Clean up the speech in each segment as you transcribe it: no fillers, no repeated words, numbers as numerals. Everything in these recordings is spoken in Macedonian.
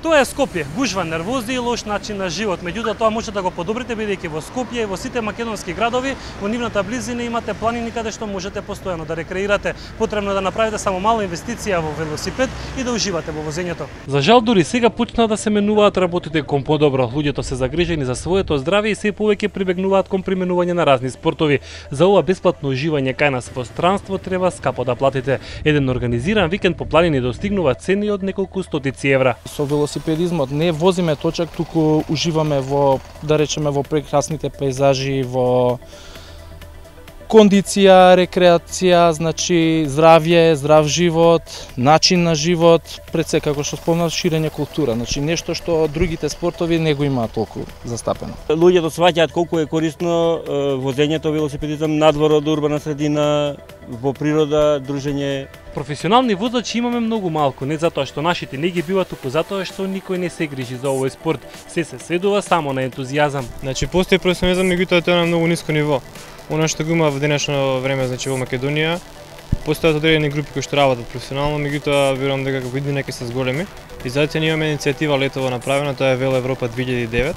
Тоа е Скопје, гужва, нервози и лош начин на живот. Меѓутоа тоа може да го подобрите бидејќи во Скопје и во сите македонски градови во нивната близина имате планини каде што можете постојано да рекреирате. Потребно е да направите само мала инвестиција во велосипед и да уживате во возењето. За жал дури сега почна да се менуваат работите кон подобро. Луѓето се загрижени за своето здравје и се повеќе прибегнуваат кон применување на разни спортови. За ова бесплатно уживање кај нас во странство треба скапо да платите. Еден организиран викенд по планини достигнува цени од неколку стотици евра. Со велосипедизмот не возиме точак, туку уживаме во, да речеме, во прекрасните пејзажи, во кондиција, рекреација, значи здравје, здрав живот, начин на живот, пред се како што спомнав, ширење култура, значи нешто што другите спортови не го имаат толку застапено. Луѓето сваќаат колку е корисно возењето, велосипедизам надвор од урбана средина, во природа, дружење. Професионални возачи имаме многу малку, не затоа што нашите не ги биват, туку затоа што никој не се грижи за овој спорт. Се сведува само на ентузијазам. Значи постои професионализам, меѓутоа тоа е на многу ниско ниво. Она што го има во денешно време, значи во Македонија, постојат одредени групи кои што работат професионално, меѓутоа верувам дека како идни неки се зголеми. И затоа ние имаме иницијатива летово направена, тоа е Вело Европа 2009.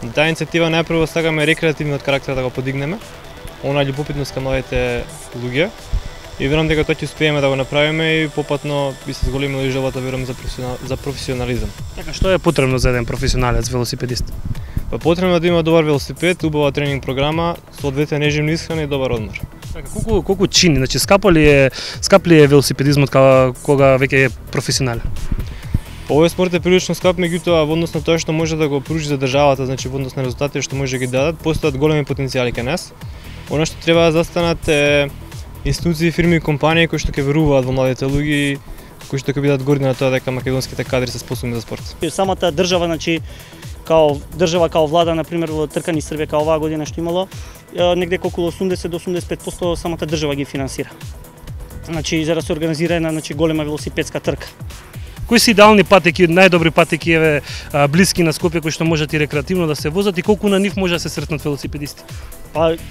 На таа иницијатива најпрво сакаме рекреативниот карактер да го подигнеме, она љубопитност кон младите луѓе. И верувам дека тоа ќе успееме да го направиме и попатно би се зголемила и желбата, верувам, за професионализам. Така, што е потребно за еден професионалец велосипедист? Потребно е да има добар велосипед, убава тренинг програма, соодветна неживна исхрана и добар одмор. Така, колку чини, значи скап ли е велосипедизмот кога веќе е професионален? Овој спорт е прилично скап, меѓутоа во однос на тоа што може да го пружи за државата, значи во однос на резултатите што може да ги дадат, постојат големи потенцијали кај нас. Она што треба да застанат е институции, фирми и компании кои што ќе веруваат во младите луѓе, кои што ќе бидат горди на тоа дека македонските кадри се способни за спорт. Самата држава, значи као држава, као влада, на пример во Тркани Србија, као оваа година што имало, негде околу 80 до 85% самата држава ги финансира. Значи за да се организира една, значи, голема велосипедска трка. Кои се идеални патеки, најдобри патеки блиски на Скопје кои што можат и рекреативно да се возат и колку на нив може да се сретнат велосипедисти?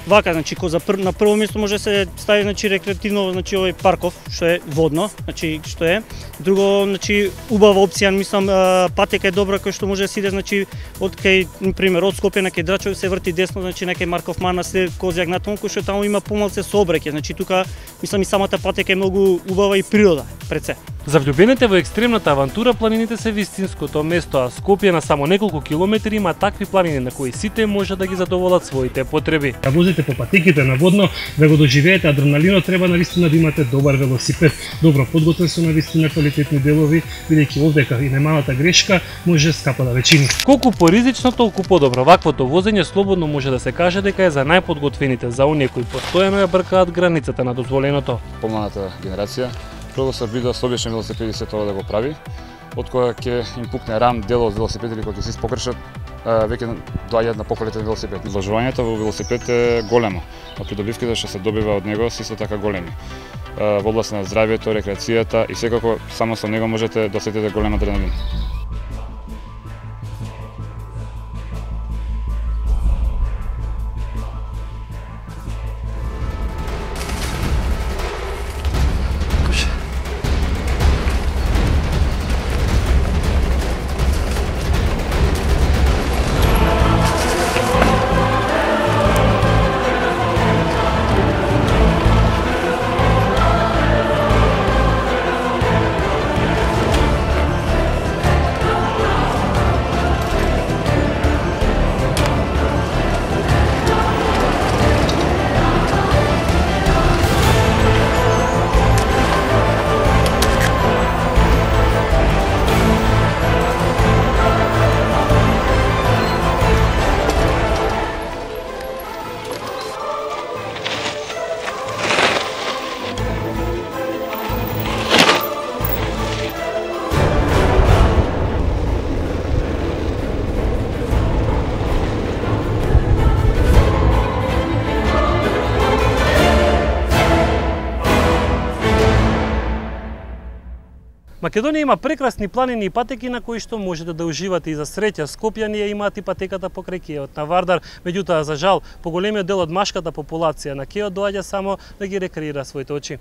Вака, значи на прво место може да се стави, значи, рекреативно, значи овој Парков што е водно, значи што е. Друго, значи убава опција, мислам, патека е добра кој што може да се иде, значи од кај, на пример, од Скопје на кај Драчево се врти десно, значи на кај Марков манастир, Козјак натаму, кој што таму има помалце сообраќај. Значи тука мислам и самата патека е многу убава и природа пред се. За влюбените во екстремната авантура планините се вистинското место, а Скопје на само неколку километри има такви планини на кои сите може да ги задоволат своите потреби. Да возите по патеките на водно, да го доживеете адреналинот, треба навистина да имате добар велосипед, добро подготвен со навистина квалитетни делови, бидејќи овдека и најмалата грешка може скапа да ве чини. Колку поризично, толку подобро. Ваквото возење слободно може да се каже дека е за најподготвените, за оние кои постојано ја бркаат границата на дозволеното. Помладата генерација продосар видео со обичен велосипеди се тоа да го прави. Од кога ќе им пукне рам дел од велосипедите кои ќе се испокршат, веќе доаѓаат на поквалитетен велосипед. Вложувањето во велосипед е големо, а придобивките што се добива од него се исто така големи. Во област на здравјето, рекреацијата и секако само со него можете да осетите голем адреналин. Македонија има прекрасни планини и патеки на кои што можете да уживате и за среќа. Скопјани имаат и патеката покрај Кеот на Вардар, меѓутоа за жал поголемиот дел од машката популација на Кеот доаѓа само да ги рекреира своите очи.